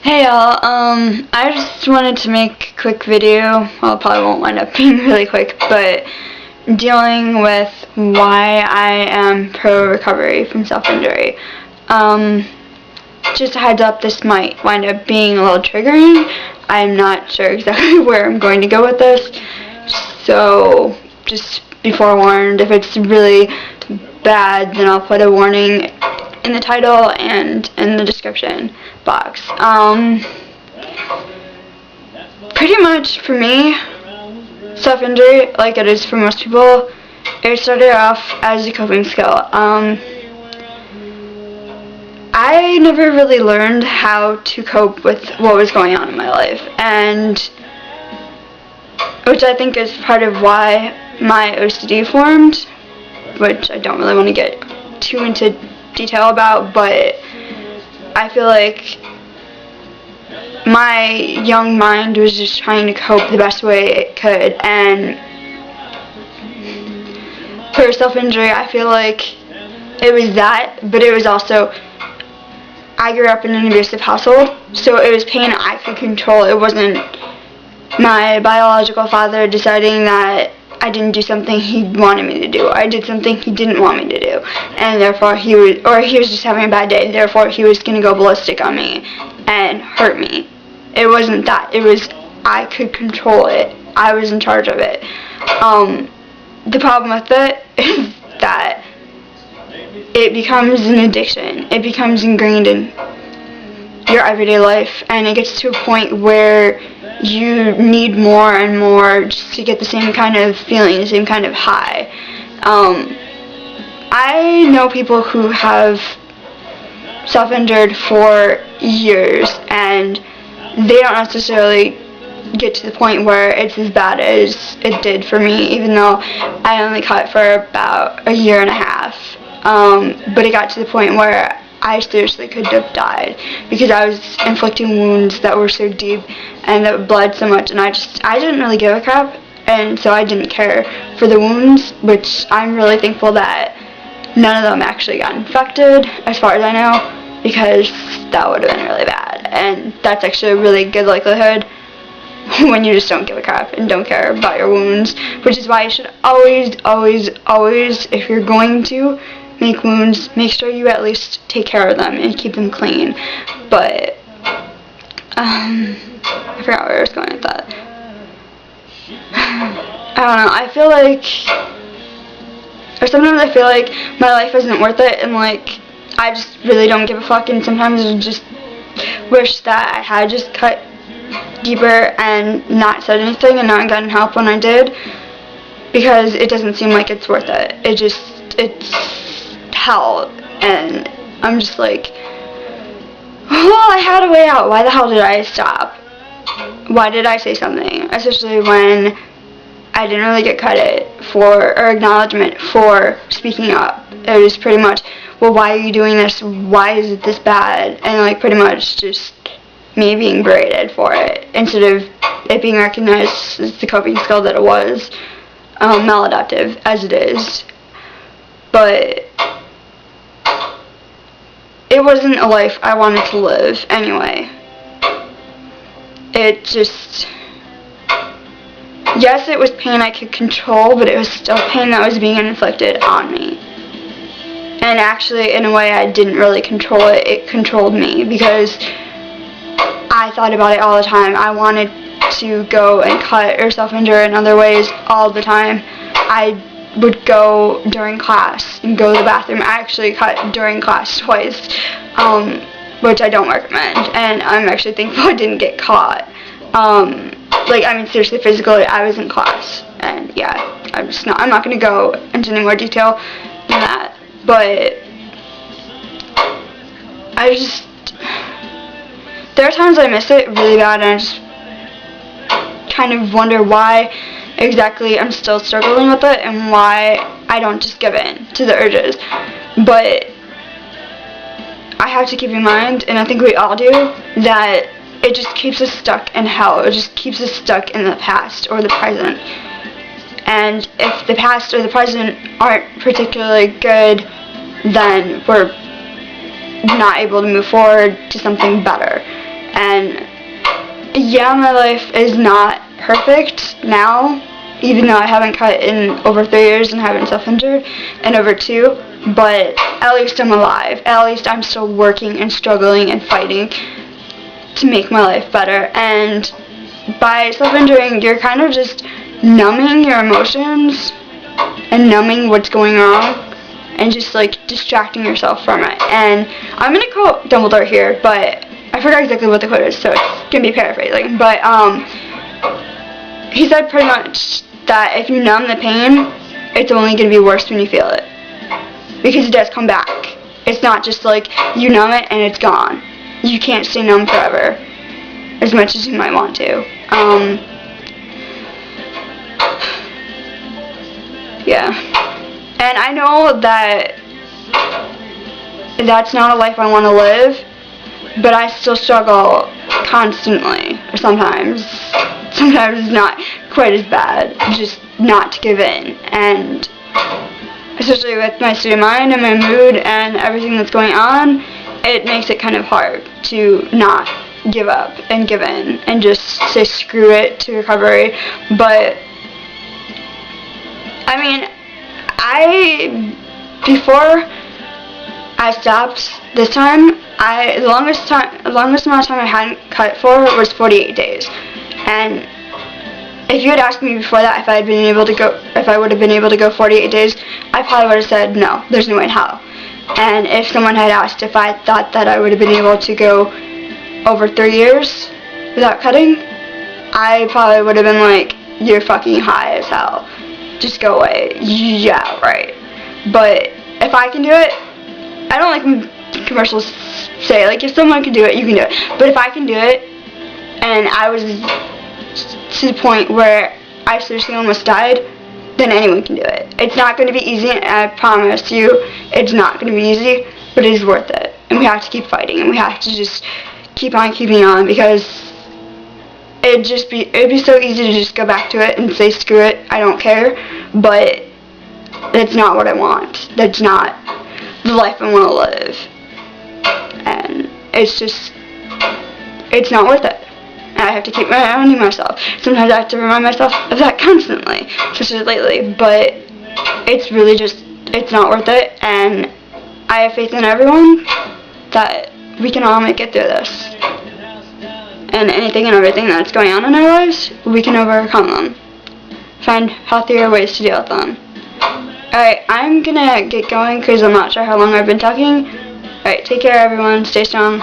Hey y'all, I just wanted to make a quick video. Well, it probably won't wind up being really quick, but dealing with why I am pro-recovery from self-injury. Just a heads up, this might wind up being a little triggering. I'm not sure exactly where I'm going to go with this, so just be forewarned. If it's really bad, then I'll put a warning in the title and in the description box. Pretty much for me, self-injury, like it is for most people, it started off as a coping skill. I never really learned how to cope with what was going on in my life, and which I think is part of why my OCD formed, which I don't really want to get too into detail about, but I feel like my young mind was just trying to cope the best way it could, and for self-injury, I feel like it was that, but it was also, I grew up in an abusive household, so it was pain I could control. It wasn't my biological father deciding that I didn't do something he wanted me to do. I did something he didn't want me to do, and therefore he was just having a bad day, therefore he was going to go ballistic on me and hurt me. It wasn't that. It was I could control it. I was in charge of it. The problem with it is that it becomes an addiction. It becomes ingrained in your everyday life, and it gets to a point where you need more and more just to get the same kind of feeling, the same kind of high. I know people who have self-injured for years, and they don't necessarily get to the point where it's as bad as it did for me, even though I only cut for about a year and a half. But it got to the point where I seriously could have died because I was inflicting wounds that were so deep and that bled so much, and I didn't really give a crap, and so I didn't care for the wounds, which I'm really thankful that none of them actually got infected, as far as I know, because that would have been really bad, and that's actually a really good likelihood when you just don't give a crap and don't care about your wounds, which is why you should always, if you're going to make wounds, make sure you at least take care of them and keep them clean. But I forgot where I was going with that. I don't know, I feel like, or sometimes I feel like my life isn't worth it, and like I just really don't give a fuck, and sometimes I just wish that I had just cut deeper and not said anything and not gotten help when I did, because it doesn't seem like it's worth it. It's hell, and I'm just like, well, I had a way out. Why the hell did I stop? Why did I say something? Especially when I didn't really get credit for, or acknowledgement for speaking up. It was pretty much, well, why are you doing this? Why is it this bad? And like pretty much just me being berated for it, instead of it being recognized as the coping skill that it was, maladaptive as it is. But it wasn't a life I wanted to live anyway. It just, yes, it was pain I could control, but it was still pain that was being inflicted on me. And actually, in a way, I didn't really control it. It controlled me, because I thought about it all the time. I wanted to go and cut or self-injure in other ways all the time. I would go during class and go to the bathroom. I actually cut during class twice, which I don't recommend, and I'm actually thankful I didn't get caught. Seriously, physically, I was in class, and yeah, I'm not going to go into any more detail than that, but there are times I miss it really bad, and I just kind of wonder why exactly I'm still struggling with it, and why I don't just give in to the urges. But I have to keep in mind, and I think we all do, that it just keeps us stuck in hell. It just keeps us stuck in the past or the present. And if the past or the present aren't particularly good, then we're not able to move forward to something better. And yeah, my life is not perfect now, even though I haven't cut in over 3 years and haven't self-injured in over 2, but at least I'm alive. At least I'm still working and struggling and fighting to make my life better. And by self-injuring, you're kind of just numbing your emotions and numbing what's going wrong and just like distracting yourself from it. And I'm gonna quote Dumbledore here, but I forgot exactly what the quote is, so it's gonna be paraphrasing. But he said pretty much that if you numb the pain, it's only gonna be worse when you feel it, because it does come back. It's not just like you numb it and it's gone. You can't stay numb forever, as much as you might want to. Yeah. And I know that that's not a life I want to live, but I still struggle constantly. Or sometimes it's not quite as bad, just not to give in. And especially with my state of mind and my mood and everything that's going on, it makes it kind of hard to not give up and give in and just say screw it to recovery. But I mean, before I stopped this time, the longest amount of time I hadn't cut for was 48 days. And if you had asked me before that if I would have been able to go 48 days, I probably would have said no, there's no way in hell. And if someone had asked if I thought that I would have been able to go over 3 years without cutting, I probably would have been like, you're fucking high as hell. Just go away. Yeah, right. But if I can do it, I don't like when commercials say, like, if someone can do it, you can do it. But if I can do it, and I was to the point where I seriously almost died, then anyone can do it. It's not going to be easy, and I promise you, it's not going to be easy, but it is worth it. And we have to keep fighting, and we have to just keep on keeping on, because it'd be so easy to just go back to it and say screw it, I don't care, but that's not what I want. That's not the life I want to live. And it's not worth it. And I have to keep reminding myself. Sometimes I have to remind myself of that constantly, especially lately, but it's really just, it's not worth it, and I have faith in everyone that we can all make it through this. And anything and everything that's going on in our lives, we can overcome them. Find healthier ways to deal with them. Alright, I'm gonna get going because I'm not sure how long I've been talking. Alright, take care everyone, stay strong.